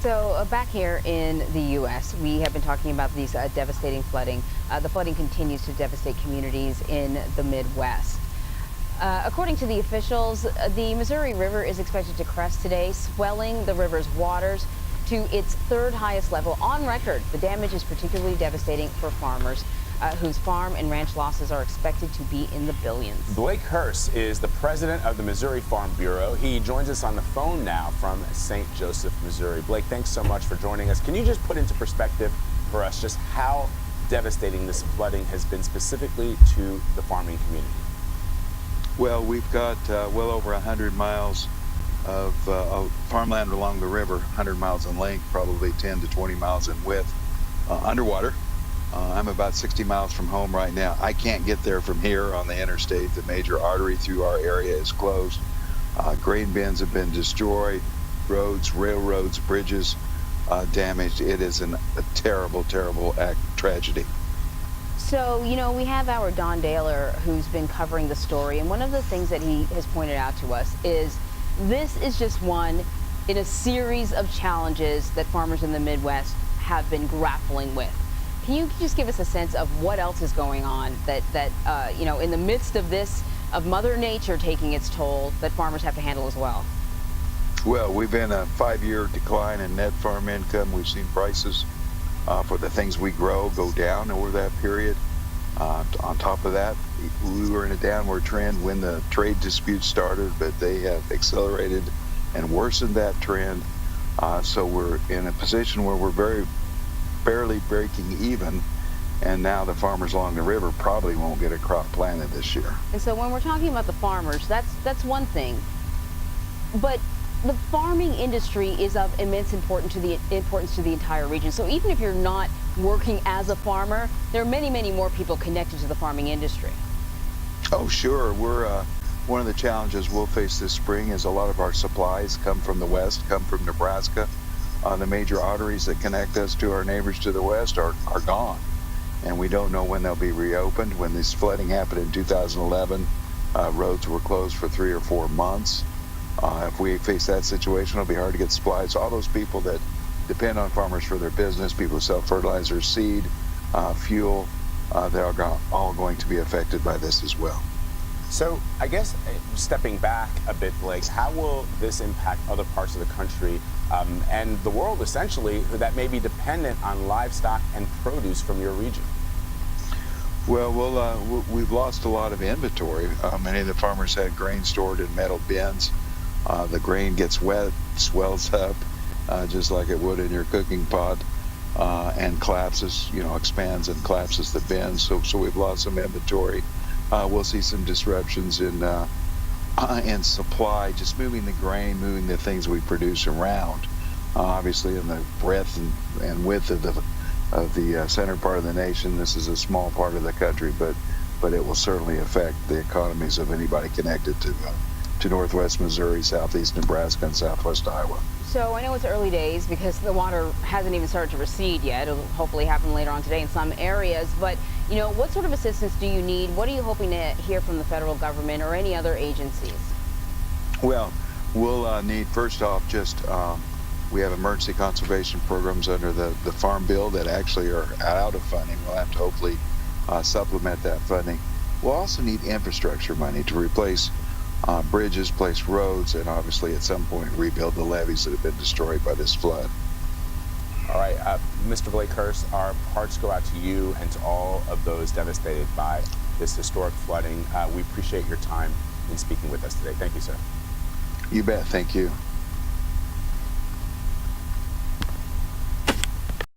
So back here in the U.S., we have been talking about these devastating flooding. The flooding continues to devastate communities in the Midwest. According to the officials, the Missouri River is expected to crest today, swelling the river's waters to its third highest level on record. The damage is particularly devastating for farmers whose farm and ranch losses are expected to be in the billions. Blake Hurst is the president of the Missouri Farm Bureau. He joins us on the phone now from St. Joseph, Missouri. Blake, thanks so much for joining us. Can you just put into perspective for us just how devastating this flooding has been specifically to the farming community? Well, we've got well over 100 miles of farmland along the river, 100 miles in length, probably 10 to 20 miles in width, underwater. I'm about 60 miles from home right now. I can't get there from here on the interstate. The major artery through our area is closed. Grain bins have been destroyed, roads, railroads, bridges damaged. It is a terrible, terrible tragedy. So, you know, we have our Don Daler who's been covering the story, and one of the things that he has pointed out to us is this is just one in a series of challenges that farmers in the Midwest have been grappling with. Can you just give us a sense of what else is going on that you know, in the midst of this, of Mother Nature taking its toll, that farmers have to handle as well? Well, we've been a 5-year decline in net farm income. We've seen prices for the things we grow go down over that period. On top of that, we were in a downward trend when the trade disputes started, but they have accelerated and worsened that trend. So we're in a position where we're barely breaking even, and now the farmers along the river probably won't get a crop planted this year. And so when we're talking about the farmers, that's one thing, but the farming industry is of immense importance to the entire region. So even if you're not working as a farmer, there are many, many more people connected to the farming industry. Oh, sure. We're one of the challenges we'll face this spring is a lot of our supplies come from the west, come from Nebraska. The major arteries that connect us to our neighbors to the west are gone, and we don't know when they'll be reopened. When this flooding happened in 2011, roads were closed for 3 or 4 months. If we face that situation, it'll be hard to get supplies. All those people that depend on farmers for their business, people who sell fertilizer, seed, fuel, they're all going to be affected by this as well. So I guess stepping back a bit, Blake, how will this impact other parts of the country and the world, essentially, that may be dependent on livestock and produce from your region? Well, we've lost a lot of inventory. Many of the farmers had grain stored in metal bins. The grain gets wet, swells up, just like it would in your cooking pot, and collapses, expands and collapses the bins. So we've lost some inventory. We'll see some disruptions in supply, just moving the grain, moving the things we produce around. Obviously, in the breadth and width of the center part of the nation, this is a small part of the country, but it will certainly affect the economies of anybody connected to Northwest Missouri, Southeast Nebraska, and Southwest Iowa. So I know it's early days because the water hasn't even started to recede yet. It'll hopefully happen later on today in some areas. But, what sort of assistance do you need? What are you hoping to hear from the federal government or any other agencies? Well, we'll need, first off, we have emergency conservation programs under the Farm Bill that actually are out of funding. We'll have to hopefully supplement that funding. We'll also need infrastructure money to replace bridges, place roads, and obviously at some point rebuild the levees that have been destroyed by this flood. All right, Mr. Blake Hurst, our hearts go out to you and to all of those devastated by this historic flooding. We appreciate your time in speaking with us today. Thank you, sir. You bet. Thank you.